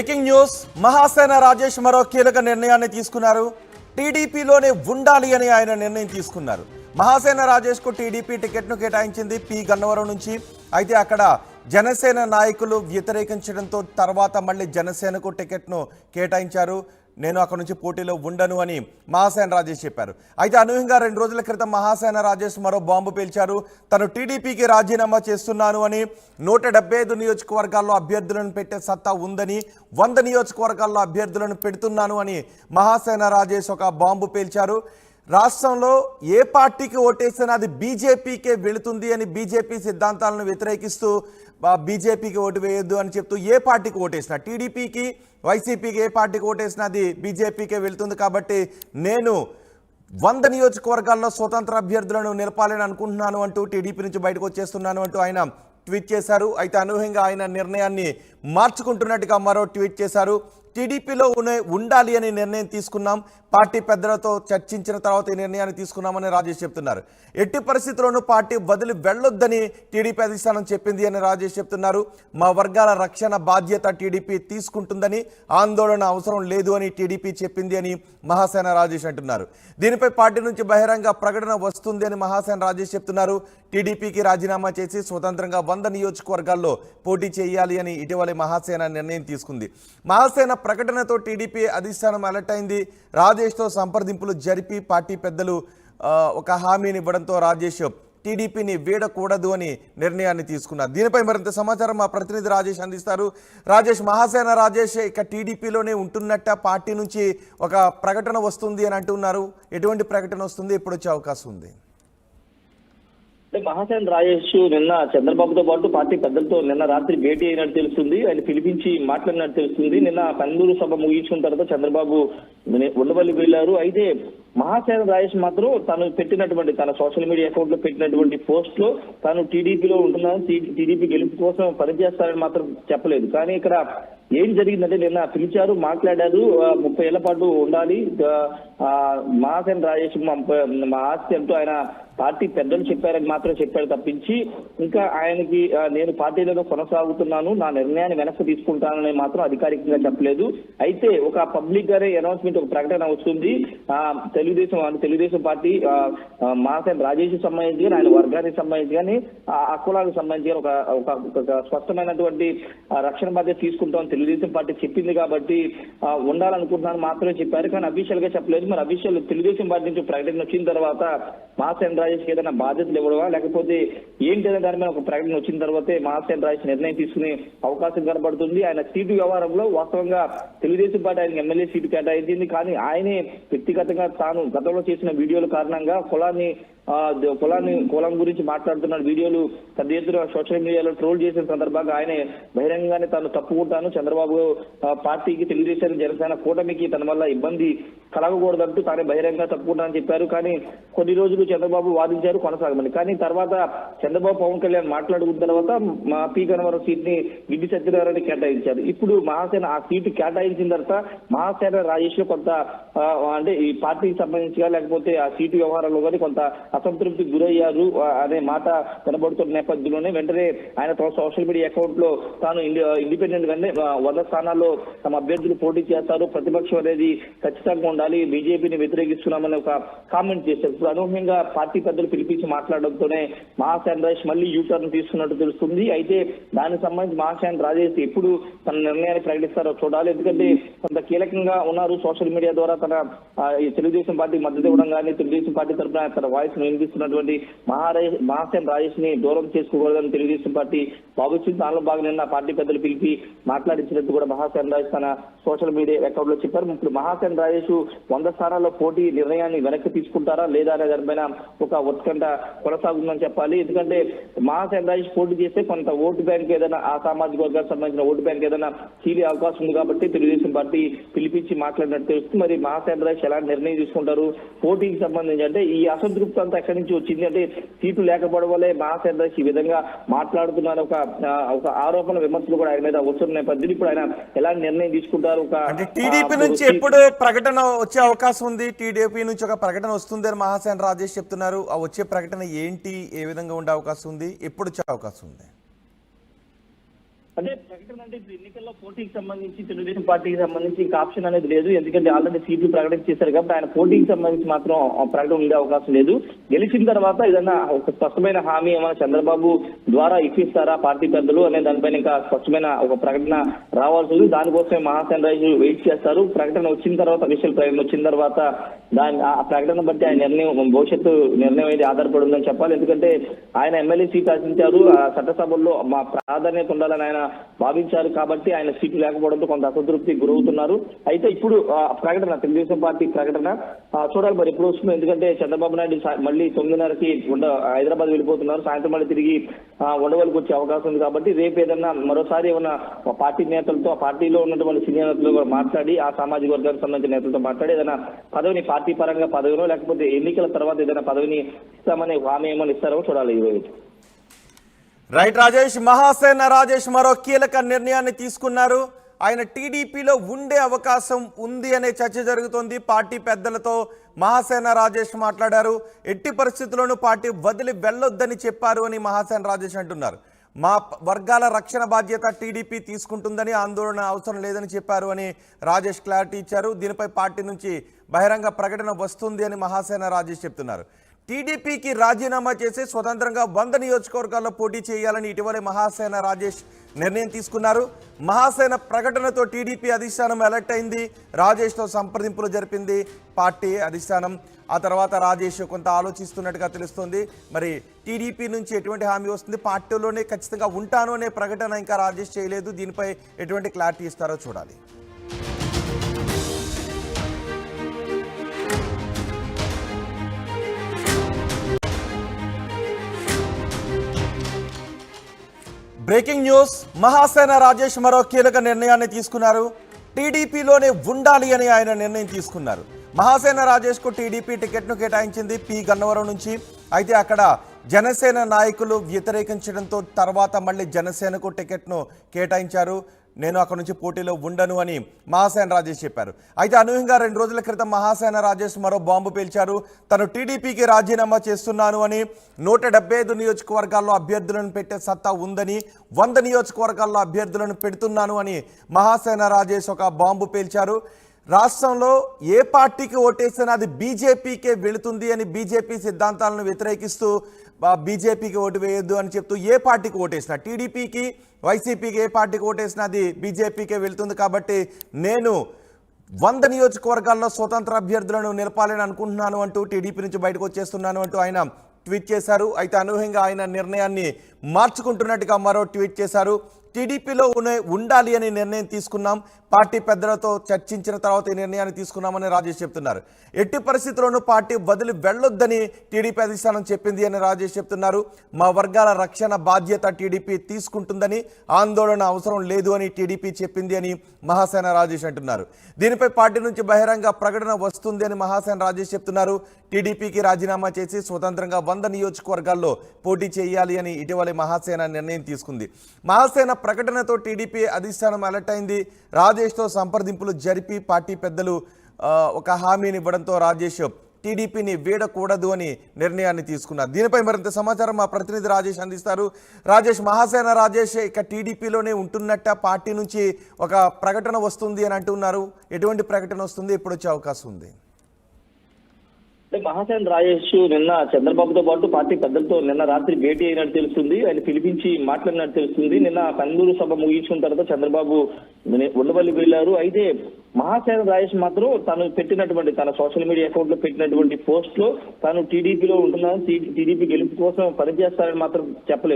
Breaking news. Mahasena Rajesh మరో కీలక నిర్ణయాన్ని తీసుకున్నారు. టీడీపీలోనే ఉండాలి అని ఆయన నిర్ణయం తీసుకున్నారు. మహాసేన రాజేష్కు టీడీపీ టికెట్ను కేటాయించింది పి గన్నవరం నుంచి. అయితే అక్కడ జనసేన నాయకులు వ్యతిరేకించడంతో తర్వాత మళ్ళీ జనసేనకు టికెట్ను కేటాయించారు. నేను అక్కడ నుంచి పోటీలో ఉండను అని మహాసేన రాజేష్ చెప్పారు. అయితే అనూహ్యంగా 2 రోజుల క్రితం మహాసేన రాజేష్ మరో బాంబు పేల్చారు. తను టీడీపీకి రాజీనామా చేస్తున్నాను అని, 175 నియోజకవర్గాల్లో అభ్యర్థులను పెట్టే సత్తా ఉందని, 100 నియోజకవర్గాల్లో అభ్యర్థులను పెడుతున్నాను అని మహాసేన రాజేష్ ఒక బాంబు పేల్చారు. రాష్ట్రంలో ఏ పార్టీకి ఓటేసినా అది బీజేపీకే వెళుతుంది అని, బీజేపీ సిద్ధాంతాలను వ్యతిరేకిస్తూ బీజేపీకి ఓటు వేయొద్దు అని చెప్తూ ఏ పార్టీకి ఓటేసినా, టీడీపీకి వైసీపీకి ఏ పార్టీకి ఓటేసినా అది బీజేపీకే వెళుతుంది. కాబట్టి నేను 100 నియోజకవర్గాల్లో స్వతంత్ర అభ్యర్థులను నిలపాలని అనుకుంటున్నాను అంటూ టీడీపీ నుంచి బయటకు వచ్చేస్తున్నాను అంటూ ఆయన ట్వీట్ చేశారు. అయితే అనూహ్యంగా ఆయన నిర్ణయాన్ని మార్చుకుంటున్నట్టుగా మరో ట్వీట్ చేశారు. టీడీపీలో ఉండాలి అని నిర్ణయం తీసుకున్నాం, పార్టీ పెద్దలతో చర్చించిన తర్వాత ఈ నిర్ణయాన్ని తీసుకున్నామని రాజేష్ చెప్తున్నారు. ఎట్టి పరిస్థితుల్లోనూ పార్టీ వదిలి వెళ్ళొద్దని టీడీపీ అధిష్టానం చెప్పింది అని రాజేష్ చెప్తున్నారు. మా వర్గాల రక్షణ బాధ్యత టీడీపీ తీసుకుంటుందని, ఆందోళన అవసరం లేదు అని టీడీపీ చెప్పింది అని మహాసేన రాజేష్ అంటున్నారు. దీనిపై పార్టీ నుంచి బహిరంగ ప్రకటన వస్తుంది అని మహాసేన రాజేష్ చెప్తున్నారు. టీడీపీకి రాజీనామా చేసి స్వతంత్రంగా 100 నియోజకవర్గాల్లో పోటీ చేయాలి అని ఇటీవలే మహాసేన నిర్ణయం తీసుకుంది. మహాసేన ప్రకటనతో టీడీపీ అధిష్టానం అలర్ట్ అయింది. రాజేష్తో సంప్రదింపులు జరిపి పార్టీ పెద్దలు ఒక హామీని ఇవ్వడంతో రాజేష్ టీడీపీని వీడకూడదు అని నిర్ణయాన్ని తీసుకున్నారు. దీనిపై మరింత సమాచారం మా ప్రతినిధి రాజేష్ అందిస్తారు. రాజేష్, మహాసేన రాజేష్ ఇక టీడీపీలోనే ఉంటున్నట్ట, పార్టీ నుంచి ఒక ప్రకటన వస్తుంది అని అంటున్నారు. ఎటువంటి ప్రకటన వస్తుంది, ఎప్పుడు వచ్చే అవకాశం ఉంది? మహాసేన రాజేష్ నిన్న చంద్రబాబుతో పాటు పార్టీ పెద్దలతో నిన్న రాత్రి భేటీ అయినట్టు తెలుస్తుంది. ఆయన పిలిపించి మాట్లాడినట్టు తెలుస్తుంది. నిన్న కందూరు సభ ముగించుకున్న తర్వాత చంద్రబాబు ఉండవల్లి వెళ్లారు. అయితే మహాసేన రాజేష్ మాత్రం తను పెట్టినటువంటి తన సోషల్ మీడియా అకౌంట్ లో పెట్టినటువంటి పోస్ట్ లో తాను టీడీపీలో ఉంటున్నాను, టీడీపీ గెలుపు కోసం పనిచేస్తారని మాత్రం చెప్పలేదు. కానీ ఇక్కడ ఏం జరిగిందంటే నిన్న పిలిచారు, మాట్లాడారు. 30 ఏళ్ల పాటు ఉండాలి మహాసేన రాజేష్ మా ఆస్తి అంటూ ఆయన పార్టీ పెద్దలు చెప్పారని మాత్రం చెప్పారు తప్పించి ఇంకా ఆయనకి నేను పార్టీలో కొనసాగుతున్నాను, నా నిర్ణయాన్ని వెనక్కి తీసుకుంటానని మాత్రం అధికారికంగా చెప్పలేదు. అయితే ఒక పబ్లిక్ గానే అనౌన్స్మెంట్, ఒక ప్రకటన వస్తుంది. తెలుగుదేశం పార్టీ మహాసేన రాజేష్ సంబంధించి కానీ, ఆయన వర్గానికి సంబంధించి కానీ, ఆ కులానికి సంబంధించి ఒక స్పష్టమైనటువంటి రక్షణ బాధ్యత తీసుకుంటాం తెలుగుదేశం పార్టీ చెప్పింది కాబట్టి ఉండాలనుకుంటున్నాను మాత్రమే చెప్పారు. కానీ అఫీషియల్ గా చెప్పలేదు. మరి అఫీషియల్ తెలుగుదేశం పార్టీ నుంచి ప్రకటన వచ్చిన తర్వాత మహాసేన రాజేష్ ఏదైనా బాధ్యతలు ఇవ్వడమా లేకపోతే ఏంటనే దాని మీద ఒక ప్రకటన వచ్చిన తర్వాతే మహాసేన రాజేష్ నిర్ణయం తీసుకునే అవకాశం కనబడుతుంది. ఆయన సీటు వ్యవహారంలో వాస్తవంగా తెలుగుదేశం పార్టీ ఆయనకి ఎమ్మెల్యే సీటు కేటాయించింది. కానీ ఆయనే వ్యక్తిగతంగా తాను గతంలో చేసిన వీడియోల కారణంగా కులం గురించి మాట్లాడుతున్న వీడియోలు పెద్ద ఎత్తున సోషల్ మీడియాలో ట్రోల్ చేసిన సందర్భంగా ఆయన బహిరంగంగానే తాను తప్పుకుంటాను, చంద్రబాబు పార్టీకి, తెలుగుదేశం, జనసేన కూటమికి తన వల్ల ఇబ్బంది కలగకూడదంటూ తానే బహిరంగంగా తప్పుకుంటానని చెప్పారు. కానీ కొన్ని రోజులు చంద్రబాబు వాదించారు కొనసాగమని. కానీ తర్వాత చంద్రబాబు, పవన్ కళ్యాణ్ మాట్లాడుకున్న తర్వాత మా పి గన్నవరం సీట్ ని గిడ్డి సత్యనారాయణ కేటాయించారు. ఇప్పుడు మహాసేన ఆ సీటు కేటాయించిన తర్వాత మహాసేన రాజేష్ కొంత అంటే ఈ పార్టీకి సంబంధించి లేకపోతే ఆ సీటు వ్యవహారంలో కానీ కొంత అసంతృప్తి గురయ్యారు అనే మాట కనబడుతున్న నేపథ్యంలోనే వెంటనే ఆయన తన సోషల్ మీడియా అకౌంట్ లో తాను ఇండిపెండెంట్ గానే 100 స్థానాల్లో తమ అభ్యర్థులు పోటీ చేస్తారు, ప్రతిపక్షం అనేది ఖచ్చితంగా ఉండాలి, బీజేపీని వ్యతిరేకిస్తున్నామని ఒక కామెంట్ చేశారు. ఇప్పుడు అనూహ్యంగా పార్టీ పెద్దలు పిలిపించి మాట్లాడడంతోనే మహాసేన రాజేష్ మళ్ళీ యూటర్న్ తీసుకున్నట్టు తెలుస్తుంది. అయితే దానికి సంబంధించి మహాసేన రాజేష్ ఎప్పుడు తన నిర్ణయాన్ని ప్రకటిస్తారో చూడాలి. ఎందుకంటే కొంత కీలకంగా ఉన్నారు. సోషల్ మీడియా ద్వారా తన తెలుగుదేశం పార్టీ మద్దతు ఇవ్వడం కానీ, తెలుగుదేశం పార్టీ తరఫున తన వాయిస్ వినిపిస్తున్నటువంటి మహాసేన రాజేష్ ని దూరం చేసుకోకూడదని తెలుగుదేశం పార్టీ భావిస్తుంది. దానిలో భాగంగా నిన్న పార్టీ పెద్దలు పిలిపి మాట్లాడించినట్టు కూడా మహాసేన రాజేష్ తన సోషల్ మీడియా అకౌంట్ లో చెప్పారు. ఇప్పుడు మహాసేన రాజేష్ 100 స్థానాల్లో పోటీ నిర్ణయాన్ని వెనక్కి తీసుకుంటారా లేదా అనే దానిపైన ఒక ఉత్కంఠ కొనసాగుతుందని చెప్పాలి. ఎందుకంటే మహాసేన రాజేష్ పోటీ చేస్తే కొంత ఓటు బ్యాంక్ ఏదైనా ఆ సామాజిక వర్గానికి సంబంధించిన ఓటు బ్యాంక్ ఏదైనా చీలే అవకాశం ఉంది కాబట్టి తెలుగుదేశం పార్టీ పిలిపించి మాట్లాడినట్టు తెలుస్తుంది. మరి మహాసేన రాజేష్ ఎలాంటి నిర్ణయం తీసుకుంటారు పోటీకి సంబంధించి అంటే ఈ అసంతృప్తి అంతా ఎక్కడి నుంచి వచ్చింది అంటే సీట్లు లేకపోవడం వల్లే మహాసేన రాజేష్ ఈ విధంగా మాట్లాడుతున్నారు ఒక ఆరోపణ విమర్శలు కూడా ఆయన మీద వస్తున్న నేపథ్యంలో ఇప్పుడు ఆయన ఎలాంటి నిర్ణయం తీసుకుంటారు? టీడీపీ నుంచి ఎప్పుడు ప్రకటన వచ్చే అవకాశం ఉంది? టీడీపీ నుంచి ఒక ప్రకటన వస్తుంది అని మహాసేన రాజేష్ చెప్తున్నారు. ఆ వచ్చే ప్రకటన ఏంటి, ఏ విధంగా ఉండే అవకాశం ఉంది, ఎప్పుడు వచ్చే అవకాశం ఉంది? అంటే ప్రకటన అంటే ఇప్పుడు ఎన్నికల్లో పోటీకి సంబంధించి తెలుగుదేశం పార్టీకి సంబంధించి ఇంకా ఆప్షన్ అనేది లేదు. ఎందుకంటే ఆల్రెడీ సీట్లు ప్రకటన చేశారు కాబట్టి ఆయన పోటీకి సంబంధించి మాత్రం ప్రకటన ఉండే అవకాశం లేదు. గెలిచిన తర్వాత ఏదైనా ఒక స్పష్టమైన హామీ ఏమైనా చంద్రబాబు ద్వారా ఇప్పిస్తారా పార్టీ పెద్దలు అనే దానిపైన ఇంకా స్పష్టమైన ఒక ప్రకటన రావాల్సి ఉంది. దానికోసమే మహాసేన రాజు వెయిట్ చేస్తారు. ప్రకటన వచ్చిన తర్వాత అఫీషియల్ ప్రకటన వచ్చిన తర్వాత ఆ ప్రకటన బట్టి ఆయన నిర్ణయం భవిష్యత్తు నిర్ణయం అనేది ఆధారపడి ఉందని చెప్పాలి. ఎందుకంటే ఆయన ఎమ్మెల్యే సీట్ ఆశించారు. ఆ చట్టసభల్లో మా ప్రాధాన్యత ఉండాలని ఆయన భావించారు కాబట్టి ఆయన సీటు లేకపోవడంతో కొంత అసంతృప్తి గురవుతున్నారు. అయితే ఇప్పుడు ప్రకటన తెలుగుదేశం పార్టీ ప్రకటన చూడాలి మరి ఎప్పుడు వస్తుందో. ఎందుకంటే చంద్రబాబు నాయుడు మళ్ళీ 9:30కి హైదరాబాద్ వెళ్ళిపోతున్నారు. సాయంత్రం మళ్ళీ తిరిగి ఉండవల్లికి వచ్చే అవకాశం ఉంది కాబట్టి రేపు ఏదన్నా మరోసారి ఏమన్నా పార్టీ నేతలతో ఆ పార్టీలో ఉన్నటువంటి సీనియర్ నేతలు మాట్లాడి ఆ సామాజిక వర్గానికి సంబంధించిన నేతలతో మాట్లాడి ఏదైనా పదవిని పార్టీ పరంగా పదవినో లేకపోతే ఎన్నికల తర్వాత ఏదైనా పదవిని ఇస్తామని హామీ ఏమని ఇస్తారో చూడాలి ఈరోజు. రైట్ రాజేష్, మహాసేన రాజేష్ మరో కీలక నిర్ణయాన్ని తీసుకున్నారు. ఆయన టీడీపీలో ఉండే అవకాశం ఉంది అనే చర్చ జరుగుతోంది. పార్టీ పెద్దలతో మహాసేన రాజేష్ మాట్లాడారు. ఎట్టి పరిస్థితుల్లోనూ పార్టీ వదిలి వెళ్ళొద్దని చెప్పారు అని మహాసేన రాజేష్ అంటున్నారు. మా వర్గాల రక్షణ బాధ్యత టీడీపీ తీసుకుంటుందని, ఆందోళన అవసరం లేదని చెప్పారు అని రాజేష్ క్లారిటీ ఇచ్చారు. దీనిపై పార్టీ నుంచి బహిరంగ ప్రకటన వస్తుంది అని మహాసేన రాజేష్ చెప్తున్నారు. టీడీపీకి రాజీనామా చేసి స్వతంత్రంగా 100 నియోజకవర్గాల్లో పోటీ చేయాలని ఇటీవలే మహాసేన రాజేష్ నిర్ణయం తీసుకున్నారు. మహాసేన ప్రకటనతో టీడీపీ అధిష్టానం అలర్ట్ అయింది. రాజేష్తో సంప్రదింపులు జరిపింది పార్టీ అధిష్టానం. ఆ తర్వాత రాజేష్ కొంత ఆలోచిస్తున్నట్టుగా తెలుస్తోంది. మరి టీడీపీ నుంచి ఎటువంటి హామీ వస్తుంది, పార్టీలోనే ఖచ్చితంగా ఉంటాను అనే ప్రకటన ఇంకా రాజేష్ చేయలేదు. దీనిపై ఎటువంటి క్లారిటీ ఇస్తారో చూడాలి. బ్రేకింగ్ న్యూస్, మహాసేన రాజేష్ మరో కీలక నిర్ణయాన్ని తీసుకున్నారు. టీడీపీలోనే ఉండాలి అని ఆయన నిర్ణయం తీసుకున్నారు. మహాసేన రాజేష్కు టీడీపీ టికెట్ను కేటాయించింది పి గన్నవరం నుంచి. అయితే అక్కడ జనసేన నాయకులు వ్యతిరేకించడంతో తర్వాత మళ్ళీ జనసేనకు టికెట్ను కేటాయించారు. నేను అక్కడ నుంచి పోటీలో ఉండను అని మహాసేన రాజేష్ చెప్పారు. అయితే అనూహ్యంగా 2 రోజుల క్రితం మహాసేన రాజేష్ మరో బాంబు పేల్చారు. తను టీడీపీకి రాజీనామా చేస్తున్నాను అని, 175 నియోజకవర్గాల్లో అభ్యర్థులను పెట్టే సత్తా ఉందని, 100 నియోజకవర్గాల్లో అభ్యర్థులను పెడుతున్నాను అని మహాసేన రాజేష్ ఒక బాంబు పేల్చారు. రాష్ట్రంలో ఏ పార్టీకి ఓటేసినా అది బీజేపీకే వెళుతుంది అని, బీజేపీ సిద్ధాంతాలను వ్యతిరేకిస్తూ బీజేపీకి ఓటు వేయొద్దు అని చెప్తూ ఏ పార్టీకి ఓటేసినా, టీడీపీకి వైసీపీకి ఏ పార్టీకి ఓటేసినా అది బీజేపీకే వెళ్తుంది కాబట్టి నేను 100 నియోజకవర్గాల్లో స్వతంత్ర అభ్యర్థులను నిలపాలని అనుకుంటున్నాను అంటూ టీడీపీ నుంచి బయటకు వచ్చేస్తున్నాను అంటూ ఆయన ట్వీట్ చేశారు. అయితే అనూహ్యంగా ఆయన నిర్ణయాన్ని మార్చుకుంటున్నట్టుగా మరో ట్వీట్ చేశారు. టీడీపీలో ఉండాలి అని నిర్ణయం తీసుకున్నాం, పార్టీ పెద్దలతో చర్చించిన తర్వాత ఈ నిర్ణయాన్ని తీసుకున్నామని రాజేష్ చెప్తున్నారు. ఎట్టి పరిస్థితుల్లోనూ పార్టీ వదిలి వెళ్ళొద్దని టీడీపీ అధిష్టానం చెప్పింది అని రాజేష్ చెప్తున్నారు. మా వర్గాల రక్షణ బాధ్యత టీడీపీ తీసుకుంటుందని, ఆందోళన అవసరం లేదు అని టీడీపీ చెప్పింది అని మహాసేన రాజేష్ అంటున్నారు. దీనిపై పార్టీ నుంచి బహిరంగ ప్రకటన వస్తుంది అని మహాసేన రాజేష్ చెప్తున్నారు. టీడీపీకి రాజీనామా చేసి స్వతంత్రంగా 100 నియోజకవర్గాల్లో పోటీ చేయాలి అని ఇటీవలే మహాసేన నిర్ణయం తీసుకుంది. మహాసేన ప్రకటనతో టీడీపీ అధిష్టానం అలర్ట్ అయింది. రాజేష్తో సంప్రదింపులు జరిపి పార్టీ పెద్దలు ఒక హామీని ఇవ్వడంతో రాజేష్ టీడీపీని వీడకూడదు అని నిర్ణయాన్ని తీసుకున్నారు. దీనిపై మరింత సమాచారం మా ప్రతినిధి రాజేష్ అందిస్తారు. రాజేష్, మహాసేన రాజేష్ ఇక టీడీపీలోనే ఉంటున్నట్ట, పార్టీ నుంచి ఒక ప్రకటన వస్తుంది అని అంటున్నారు. ఎటువంటి ప్రకటన వస్తుంది, ఎప్పుడు వచ్చే అవకాశం ఉంది? మహాసేన రాజేష్ నిన్న చంద్రబాబుతో పాటు పార్టీ పెద్దలతో నిన్న రాత్రి భేటీ అయినట్టు తెలుస్తుంది. ఆయన పిలిపించి మాట్లాడినట్టు తెలుస్తుంది. నిన్న కన్నూరు సభ ముగించుకున్న తర్వాత చంద్రబాబు ఉండవల్లి వెళ్లారు. అయితే మహాసేన రాజేష్ మాత్రం తను పెట్టినటువంటి తన సోషల్ మీడియా అకౌంట్ లో పెట్టినటువంటి పోస్ట్ లో తాను టీడీపీలో ఉంటున్నాను, టీడీపీ గెలుపు కోసం పనిచేస్తారని మాత్రం చెప్పలేదు.